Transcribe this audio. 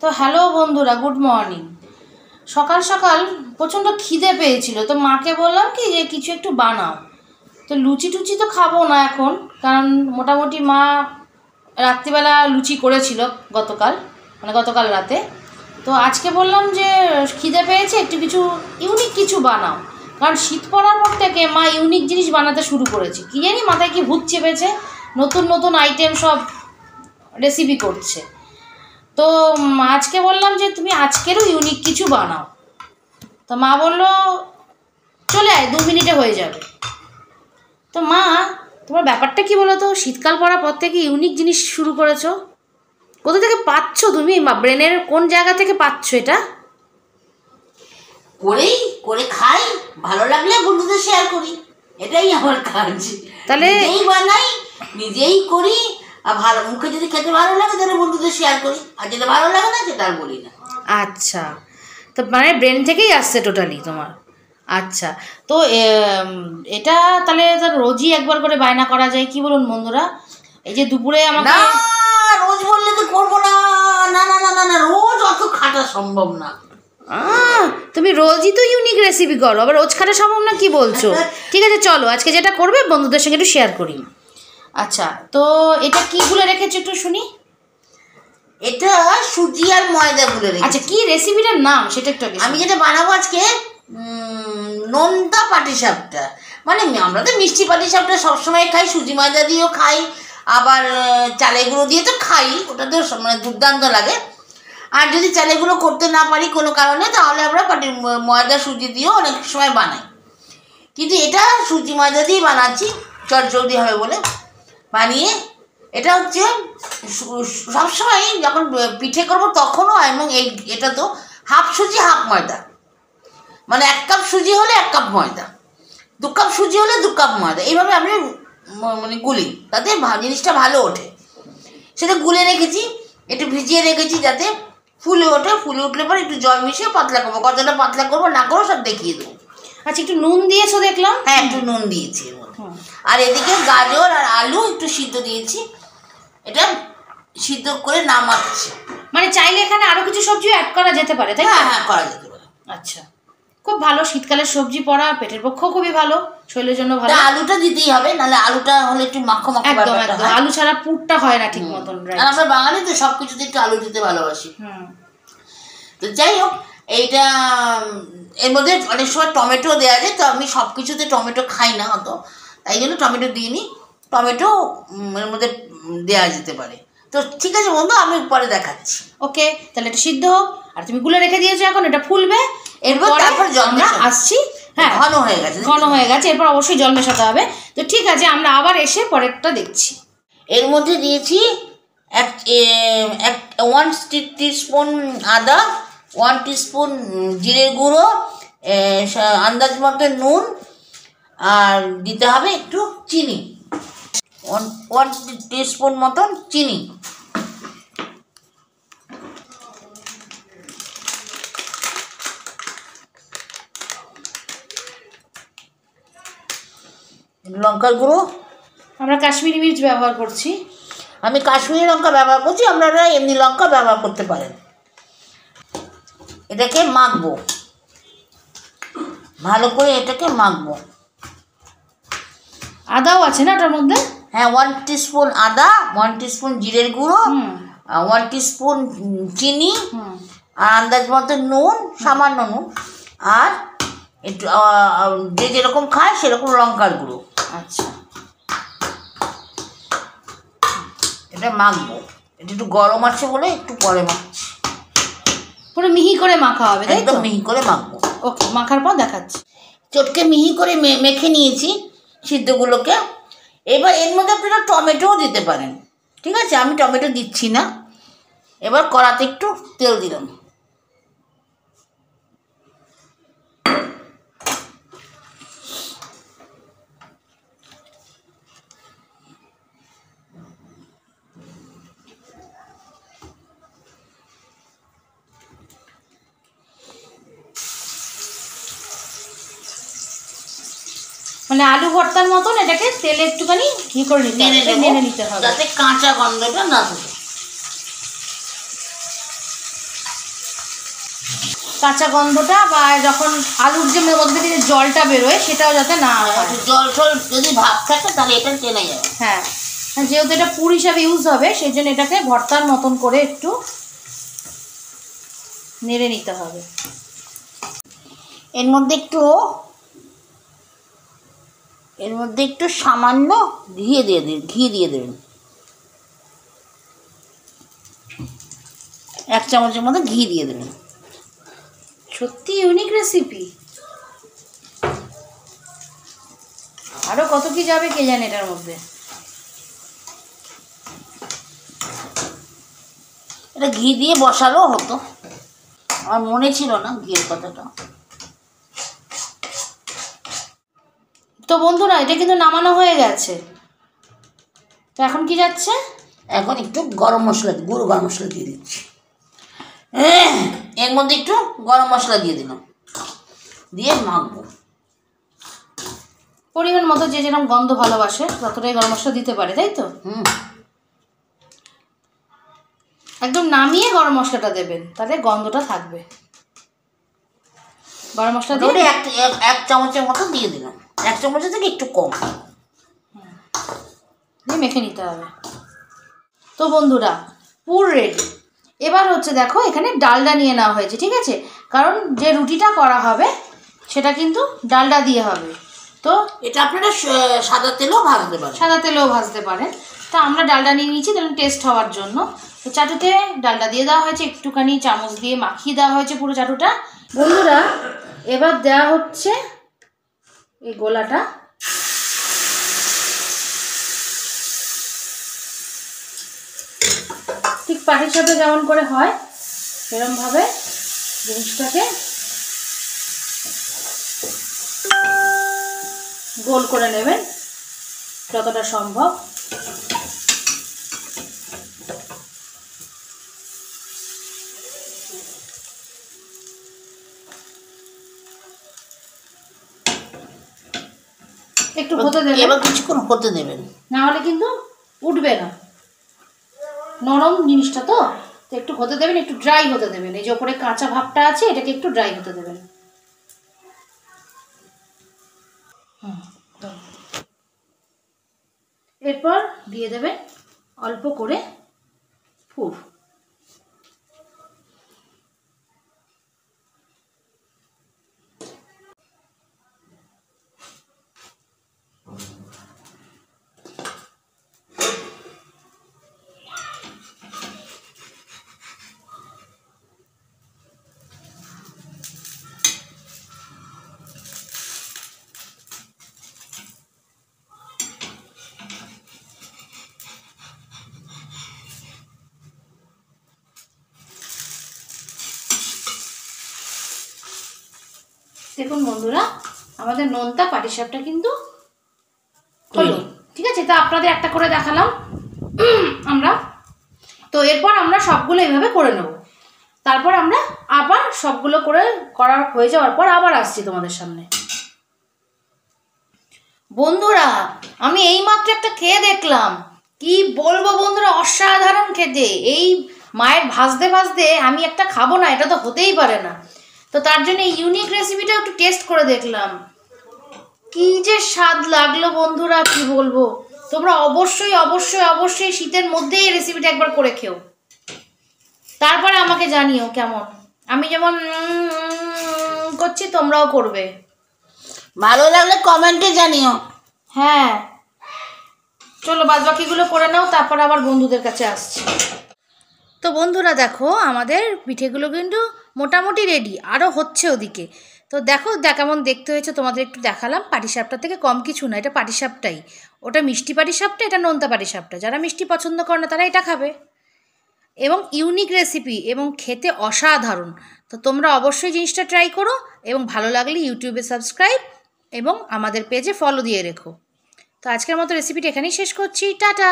তো হ্যালো বন্ধুরা, good morning. সকাল সকাল প্রচণ্ড খিদে পেয়েছিল, তো মাকে বললাম কি যে কিছু একটু বানাও। তো লুচি টুচি তো খাবো না এখন, কারণ মোটামুটি মা রাত্রিবেলা লুচি করেছিল গতকাল রাতে। তো আজকে বললাম যে খিদে পেয়েছে, একটু কিছু ইউনিক কিছু বানাও, কারণ শীত পড়ার পর থেকে মা ইউনিক জিনিস বানাতে শুরু করেছে। কী জানি মাথায় কি ভূত চেপেছে, নতুন নতুন আইটেম সব রেসিপি করছে। তো আজকে বললাম যে তুমি আজকেরও ইউনিক কিছু বানাও। তো মা বললো চলে আয়, 2 মিনিটে হয়ে যাবে। তো মা, তোমার ব্যাপারটা কি বলো তো, শীতকাল পড়ার পর থেকে ইউনিক জিনিস শুরু করেছো, কোথা থেকে পাচ্ছ তুমি? ব্রেনের কোন জায়গা থেকে পাচ্ছ এটা? করে খাই, ভালো লাগলে বন্ধুদের শেয়ার করি, এটাই আমার কাজ। তাহলে নিজেই বানাই, নিজেই করি, আর ভালো মুখে যদি খেতে ভালো লাগে তাহলে বন্ধুদের শেয়ার করি, আর যেটা ভালো লাগে না সেটা আর বলি না। আচ্ছা, তো মানে ব্রেন থেকেই আসছে টোটালি তোমার। আচ্ছা, তো এটা তাহলে রোজই একবার করে বায়না করা যায়, কি বলুন বন্ধুরা? এই যে দুপুরে আমাকে না, রোজ বললে তো করবো না। না না না না না, রোজ অত খাটা সম্ভব না। তুমি রোজই তো ইউনিক রেসিপি করো, আবার রোজ খাটা সম্ভব না কি বলছো? ঠিক আছে, চলো আজকে যেটা করবে বন্ধুদের সঙ্গে একটু শেয়ার করি। আচ্ছা, তো এটা কি গুলে রেখেছো একটু শুনি। এটা সুজি আর ময়দা গুলে রেখেছি। আচ্ছা, কি রেসিপিটার নাম সেটা একটু আমি যেটা বানাবো আজকে, নোনতা পাটিসাপটা। মানে আমরা তো মিষ্টি পাটিসাপটা সবসময় খাই, সুজি ময়দা দিয়েও খাই, আবার চালের গুঁড়ো দিয়ে তো খাই, ওটা তো মানে দুর্দান্ত লাগে। আর যদি চালের গুঁড়ো করতে না পারি কোনো কারণে, তাহলে আমরা ময়দা সুজি দিয়েও অনেক সময় বানাই। কিন্তু এটা সুজি ময়দা দিয়ে বানাচ্ছি, চটজলদি হবে বলে বানিয়ে। এটা হচ্ছে সবসময় যখন পিঠে করবো তখনও, এবং এটা তো হাফ সুজি হাফ ময়দা, মানে 1 কাপ সুজি হলে 1 কাপ ময়দা, 2 কাপ সুজি হলে 2 কাপ ময়দা, এইভাবে আমি মানে গুলি, তাতে জিনিসটা ভালো ওঠে। সেটা গুলে রেখেছি, একটু ভিজিয়ে রেখেছি যাতে ফুলে ওঠে। ফুলে উঠলে পরে একটু জল মিশিয়ে পাতলা করবো, কতটা পাতলা করবো না করবো সব দেখিয়ে দেবো। আচ্ছা, একটু নুন দিয়েছো দেখলাম। হ্যাঁ, একটু নুন দিয়েছি এর মধ্যে। আর এদিকে গাজর আর আলু একটু সিদ্ধ দিয়েছি, এটা সিদ্ধ করে নামাচ্ছি। মানে চাইলে এখানে আরো কিছু সবজি অ্যাড করা যেতে পারে, তাই না? হ্যাঁ, করা যেতে পারে। আচ্ছা, খুব ভালো, শীতকালের সবজি পড়া পেটের পক্ষেও খুবই ভালো, শরীরের জন্য ভালো। আলুটা দিতেই হবে, নাহলে আলুটা হলে একটু মাখো মাখো ব্যাপারটা হয়। আলু ছাড়া পুরটা হয় না ঠিক মতন। আর আমরা বাঙালি তো সবকিছুতে একটু আলু দিতে ভালোবাসি। তো যাই হোক, এইটা এর মধ্যে অনেক সময় টমেটো দেওয়া যায়, তো আমি সব কিছুতে টমেটো খাই না অত, তাই জন্য টমেটো দিইনি। টমেটো এর মধ্যে দেওয়া যেতে পারে। তো ঠিক আছে বন্ধু, আমি পরে দেখাচ্ছি। ওকে, তাহলে এটা সিদ্ধ হোক, আর তুমি গুলে রেখে দিয়েছো, এখন এটা ফুলবে, এরপর তারপর আমরা আসছি। হ্যাঁ, ঘন হয়ে গেছে, এরপর অবশ্যই জল মেশাতে হবে। তো ঠিক আছে, আমরা আবার এসে পরেরটা দেখছি। এর মধ্যে দিয়েছি 1 টিস্পুন আদা, 1 টিস্পুন জিরের গুঁড়ো, আন্দাজ মতো নুন, আর দিতে হবে একটু চিনি, 1 টিস্পুন মতন চিনি। লঙ্কার গুঁড়ো, আমরা কাশ্মীরি মির্চ ব্যবহার করছি। আমি কাশ্মীরি লঙ্কা ব্যবহার করছি, আপনারা এমনি লঙ্কা ব্যবহার করতে পারেন। এটাকে মাখবো ভালো করে, এটাকে মাখবো। আদাও আছে না ওটার মধ্যে? হ্যাঁ, 1 টিস্পুন আদা, 1 টিস্পুন জিরের গুঁড়ো, 1 টিস্পুন চিনি, আর আন্দাজ মতো নুন, সামান্য নুন, আর একটু যে যেরকম খায় সেরকম লঙ্কার গুঁড়ো। আচ্ছা, এটা মাখবো। এটা একটু গরম আছে বলে একটু পরে মাখছি। পুরো মিহি করে মাখা হবে, তাই তো? একদম মিহি করে মাখবো। ওকে, মাখার পর দেখাচ্ছি। চটকে মিহি করে মেখে নিয়েছি সিদ্ধগুলোকে। এবার এর মধ্যে আপনারা টমেটোও দিতে পারেন, ঠিক আছে? আমি টমেটো দিচ্ছি না। এবার কড়াতে একটু তেল দিলাম। মানে আলু ভর্তার মতন এটাকে তেলে একটুখানি করে নেড়ে নিতে হবে, যাতে কাঁচা গন্ধটা না থাকে। কাঁচা গন্ধটা বা যখন আলুর যে মধ্যে থেকে জলটা বেরোয় সেটাও যাতে না হয়। জল টল যদি ভাব থাকে তাহলে এটা টেনে যাবে। হ্যাঁ, যেহেতু এটা পুর হিসাবে ইউজ হবে সেই জন্য এটাকে ভর্তার মতন করে একটু নেড়ে নিতে হবে। এর মধ্যে একটু সামান্য ঘি দিয়ে দেবেন। 1 চামচের মতো ঘি দিয়ে দেবেন। সত্যি ইউনিক রেসিপি। আরো কত কি যাবে কে জানে এটার মধ্যে। এটা ঘি দিয়ে বসালেও হতো, আমার মনে ছিল না ঘিয়ের কথাটা। তো বন্ধুরা এটা কিন্তু নামানো হয়ে গেছে। তো এখন কি যাচ্ছে? এখন একটু গরম মশলা, গুঁড়ো গরম মশলা দিয়ে দিচ্ছি। এর মধ্যে একটু গরম মশলা দিয়ে দিলাম, দিয়ে মাখবো। পরিমাণ মতো যে যেরকম গন্ধ ভালোবাসে ততটাই গরম মশলা দিতে পারে, তাই তো? একদম নামিয়ে গরম মশলাটা দেবেন, তাহলে গন্ধটা থাকবে। গরম মশলা দিয়ে 1 চামচের মতো দিয়ে দিলাম, 1 চামচের থেকে একটু কম দিয়ে মেখে নিতে হবে। তো বন্ধুরা পুর রেডি। এবার হচ্ছে দেখো এখানে ডালডা নিয়ে নেওয়া হয়েছে, ঠিক আছে? কারণ যে রুটিটা করা হবে সেটা কিন্তু ডালডা দিয়ে হবে। তো এটা আপনারা সাদা তেলেও ভাজতে পারেন। সাদা তেলেও ভাজতে পারেন। তা আমরা ডালডা নিয়ে নিয়েছি তাহলে টেস্ট হওয়ার জন্য। তো চাটুতে ডালডা দিয়ে দেওয়া হয়েছে, একটুখানি চামচ দিয়ে মাখিয়ে দেওয়া হয়েছে পুরো চাটুটা। বন্ধুরা এবার দেওয়া হচ্ছে এই গোলাটা। ঠিক পাটিসাপটা যেমন করে হয় সেরকমভাবে জিনিসটাকে গোল করে নেবেন যতটা সম্ভব। একটু হতে দেবেন, এবার কিছুক্ষণ হতে দেবেন, না হলে কিন্তু উঠবে না, নরম জিনিসটা তো। তো একটু হতে দেবেন, একটু ড্রাই হতে দেবেন। এই যে ওপরে কাঁচা ভাবটা আছে এটাকে একটু ড্রাই হতে দেবেন। এরপর দিয়ে দেবেন অল্প করে পুর। দেখুন বন্ধুরা আমাদের নোনতা পাটিসাপটা কিন্তু হলো, ঠিক আছে? তো আপনাদের একটা করে দেখালাম আমরা। তো এরপর আমরা সবগুলো এইভাবে করে নেব। তারপর আমরা আবার সবগুলো করা হয়ে যাওয়ার পর আবার আসছি তোমাদের সামনে। বন্ধুরা আমি এইমাত্র একটা খেয়ে দেখলাম, কি বলবো বন্ধুরা, অসাধারণ খেতে। এই মায়ের ভাজতে ভাজতে আমি একটা খাবো না, এটা তো হতেই পারে না। তো তার জন্য এই ইউনিক রেসিপিটা একটু টেস্ট করে দেখলাম, কি যে স্বাদ লাগলো বন্ধুরা, কি বলবো। তোমরা অবশ্যই অবশ্যই অবশ্যই শীতের মধ্যেই এই রেসিপিটা একবার করে খেও, তারপরে আমাকে জানিও কেমন। আমি যেমন করছি তোমরাও করবে। ভালো লাগলে কমেন্টে জানিও। হ্যাঁ চলো বাদবাকিগুলো করে নাও, তারপর আবার বন্ধুদের কাছে আসছি। তো বন্ধুরা দেখো আমাদের পিঠেগুলো কিন্তু মোটামুটি রেডি, আরও হচ্ছে ওদিকে। তো দেখো কেমন দেখতে হয়েছে তোমাদের একটু দেখালাম। পাটিসাপটা থেকে কম কিছু না, এটা পাটিসাপটাই। ওটা মিষ্টি পাটিসাপটা, এটা নোনতা পাটিসাপটা। যারা মিষ্টি পছন্দ করে না তারা এটা খাবে। এবং ইউনিক রেসিপি এবং খেতে অসাধারণ। তো তোমরা অবশ্যই জিনিসটা ট্রাই করো এবং ভালো লাগলে ইউটিউবে সাবস্ক্রাইব এবং আমাদের পেজে ফলো দিয়ে রেখো। তো আজকের মতো রেসিপিটা এখানেই শেষ করছি, টাটা।